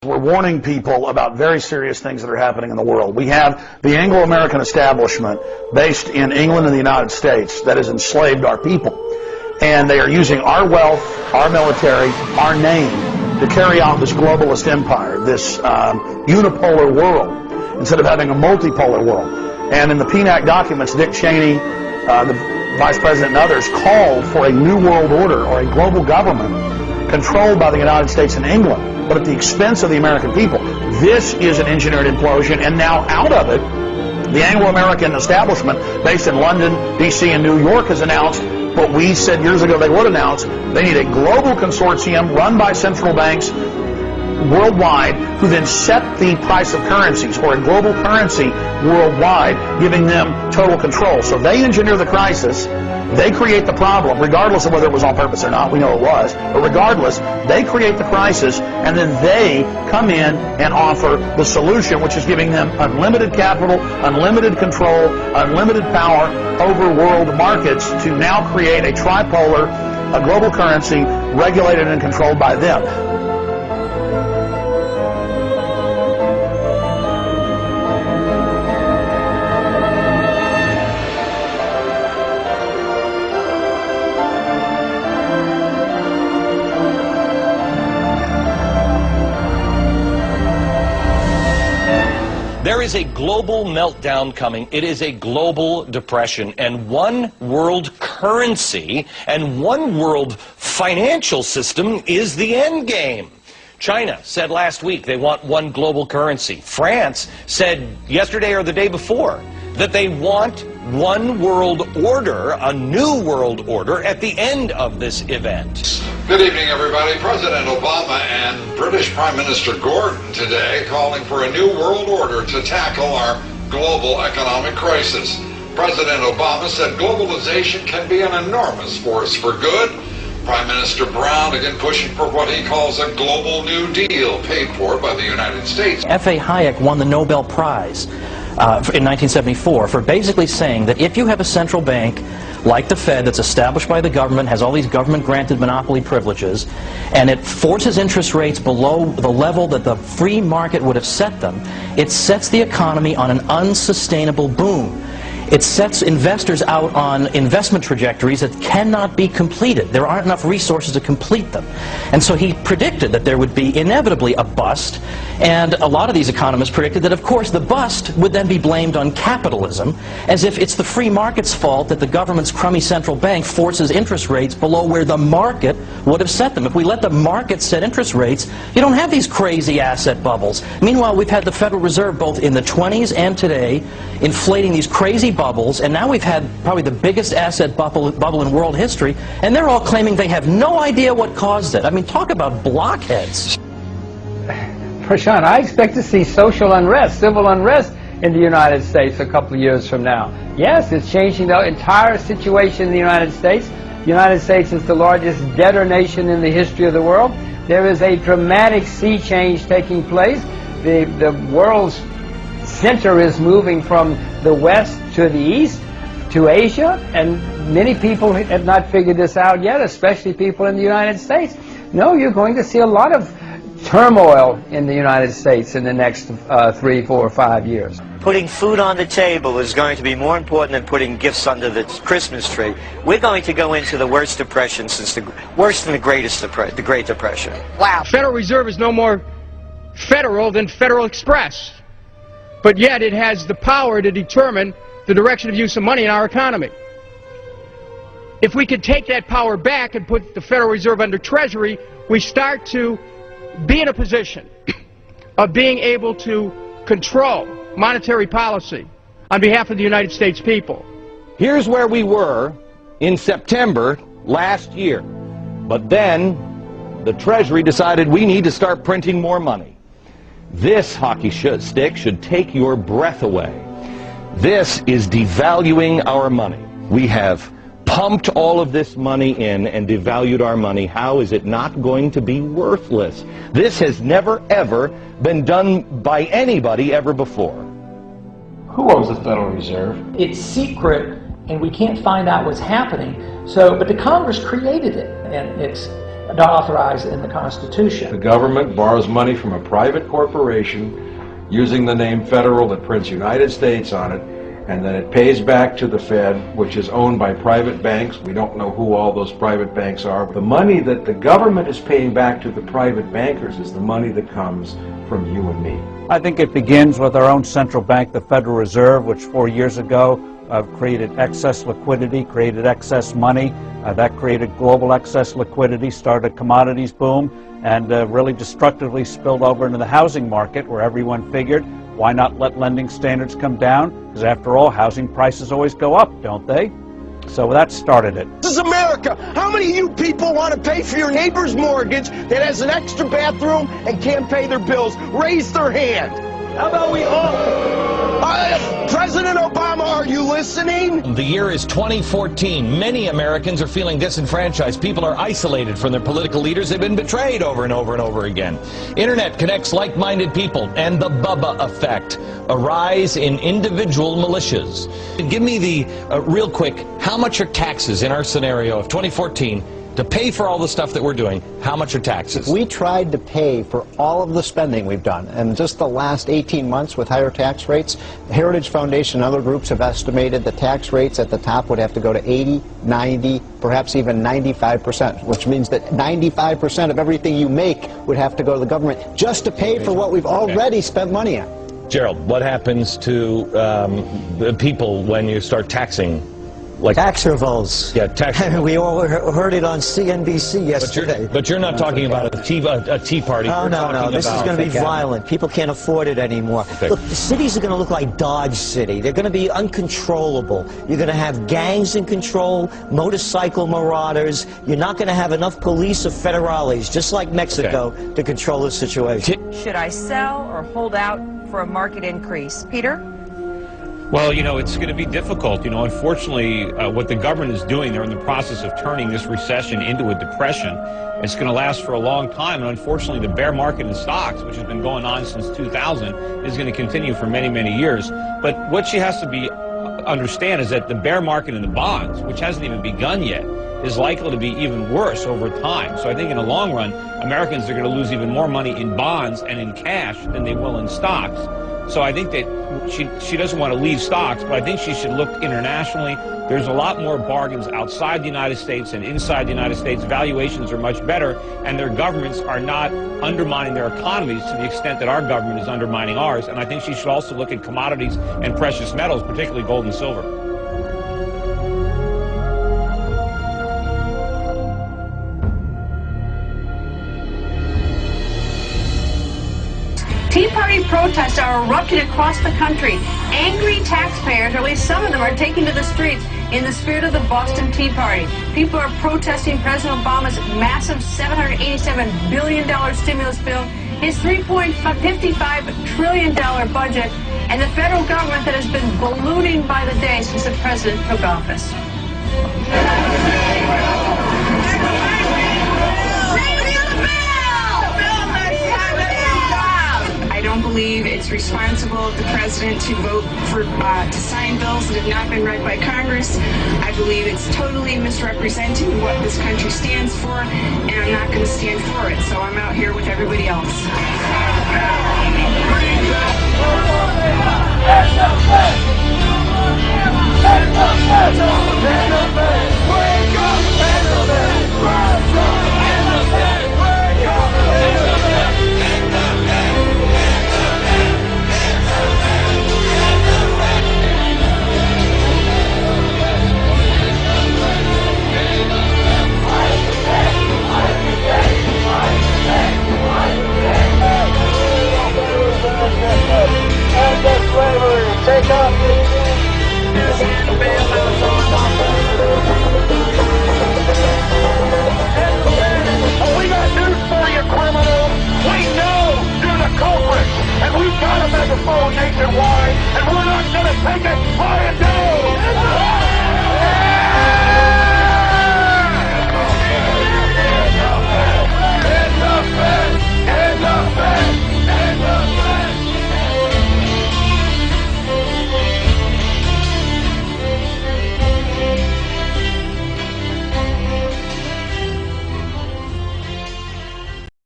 We're warning people about very serious things that are happening in the world. We have the Anglo-American establishment based in England and the United States that has enslaved our people. And they are using our wealth, our military, our name to carry out this globalist empire, this unipolar world, instead of having a multipolar world. And in the PNAC documents, Dick Cheney, the Vice President and others, called for a new world order or a global government controlled by the United States and England, but at the expense of the American people. This is an engineered implosion, and now out of it, the Anglo-American establishment based in London, D.C., and New York has announced what we said years ago they would announce. They need a global consortium run by central banks worldwide who then set the price of currencies, or a global currency worldwide, giving them total control. So they engineer the crisis. They create the problem, regardless of whether it was on purpose or not. We know it was. But regardless, they create the crisis, and then they come in and offer the solution, which is giving them unlimited capital, unlimited control, unlimited power over world markets to now create a tripolar, a global currency regulated and controlled by them. There is a global meltdown coming. It is a global depression, and one world currency and one world financial system is the end game. China said last week they want one global currency. France said yesterday or the day before that they want one world order, a new world order, at the end of this event. Good evening, everybody. President Obama and British Prime Minister Gordon today calling for a new world order to tackle our global economic crisis. President Obama said globalization can be an enormous force for good. Prime Minister Brown again pushing for what he calls a global New Deal paid for by the United States. F.A. Hayek won the Nobel Prize in 1974 for basically saying that if you have a central bank like the Fed that's established by the government, has all these government-granted monopoly privileges, and it forces interest rates below the level that the free market would have set them, it sets the economy on an unsustainable boom. It sets investors out on investment trajectories that cannot be completed. There aren't enough resources to complete them. And so he predicted that there would be inevitably a bust, and a lot of these economists predicted that, of course, the bust would then be blamed on capitalism, as if it's the free market's fault that the government's crummy central bank forces interest rates below where the market would have set them. If we let the market set interest rates, you don't have these crazy asset bubbles. Meanwhile, we've had the Federal Reserve both in the 20s and today inflating these crazy bubbles, and now we've had probably the biggest asset bubble in world history, and they're all claiming they have no idea what caused it. I mean, talk about blockheads. Prashant, I expect to see social unrest, civil unrest in the United States a couple of years from now. Yes, it's changing the entire situation in the United States. The United States is the largest debtor nation in the history of the world. There is a dramatic sea change taking place. The world's center is moving from the west to the east, to Asia, and many people have not figured this out yet, especially people in the United States. No, you're going to see a lot of turmoil in the United States in the next 3, 4, 5 years. Putting food on the table is going to be more important than putting gifts under the Christmas tree. We're going to go into the worst depression since worse than the Great Depression. Wow. Federal Reserve is no more federal than Federal Express, but yet it has the power to determine the direction of use of money in our economy. If we could take that power back and put the Federal Reserve under Treasury, we start to be in a position of being able to control monetary policy on behalf of the United States people. Here's where we were in September last year. But then the Treasury decided we need to start printing more money. This hockey stick should take your breath away. This is devaluing our money. We have pumped all of this money in and devalued our money. How is it not going to be worthless? This has never, ever been done by anybody ever before. Who owns the Federal Reserve? It's secret, and we can't find out what's happening. So, but the Congress created it, and it's not authorized in the Constitution. The government borrows money from a private corporation using the name Federal that prints United States on it, and then it pays back to the Fed, which is owned by private banks. We don't know who all those private banks are. The money that the government is paying back to the private bankers is the money that comes from you and me. I think it begins with our own central bank, the Federal Reserve, which 4 years ago created excess liquidity, created excess money. That created global excess liquidity, started a commodities boom, and really destructively spilled over into the housing market, where everyone figured, why not let lending standards come down? Because after all, housing prices always go up, don't they? So that started it. This is America. How many of you people want to pay for your neighbor's mortgage that has an extra bathroom and can't pay their bills? Raise their hand. How about we all? President Obama, are you listening? The year is 2014. Many Americans are feeling disenfranchised. People are isolated from their political leaders. They've been betrayed over and over and over again. Internet connects like-minded people, and the Bubba effect, a rise in individual militias. Give me the, real quick, how much are taxes in our scenario of 2014 to pay for all the stuff that we're doing? How much are taxes? We tried to pay for all of the spending we've done, and just the last 18 months with higher tax rates, the Heritage Foundation and other groups have estimated the tax rates at the top would have to go to 80, 90, perhaps even 95%, which means that 95% of everything you make would have to go to the government just to pay for what we've already spent money on. Gerald, what happens to the people when you start taxing? Like tax revolts. Yeah, tax revolts. We all heard it on CNBC yesterday. But you're not talking about a tea party. Oh, no. This is going to be violent. People can't afford it anymore. Okay. Look, the cities are going to look like Dodge City. They're going to be uncontrollable. You're going to have gangs in control, motorcycle marauders. You're not going to have enough police or federales, just like Mexico, to control the situation. Should I sell or hold out for a market increase? Peter? Well, you know, it's going to be difficult. You know, unfortunately, what the government is doing, they're in the process of turning this recession into a depression. It's going to last for a long time, and unfortunately, the bear market in stocks, which has been going on since 2000, is going to continue for many, many years. But what she has to understand is that the bear market in the bonds, which hasn't even begun yet, is likely to be even worse over time. So I think in the long run, Americans are going to lose even more money in bonds and in cash than they will in stocks. So I think that she doesn't want to leave stocks, but I think she should look internationally. There's a lot more bargains outside the United States and inside the United States. Valuations are much better, and their governments are not undermining their economies to the extent that our government is undermining ours. And I think she should also look at commodities and precious metals, particularly gold and silver. Tea Party protests are erupting across the country. Angry taxpayers, or at least some of them, are taking to the streets in the spirit of the Boston Tea Party. People are protesting President Obama's massive $787 billion stimulus bill, his $3.55 trillion budget, and the federal government that has been ballooning by the day since the president took office. I don't believe it's responsible of the president to vote for to sign bills that have not been read by Congress. I believe it's totally misrepresenting what this country stands for, and I'm not going to stand for it. So I'm out here with everybody else. Take off. We got news for you, criminals. We know you're the culprits, and we've got a megaphone nationwide, and we're not going to take it lying down.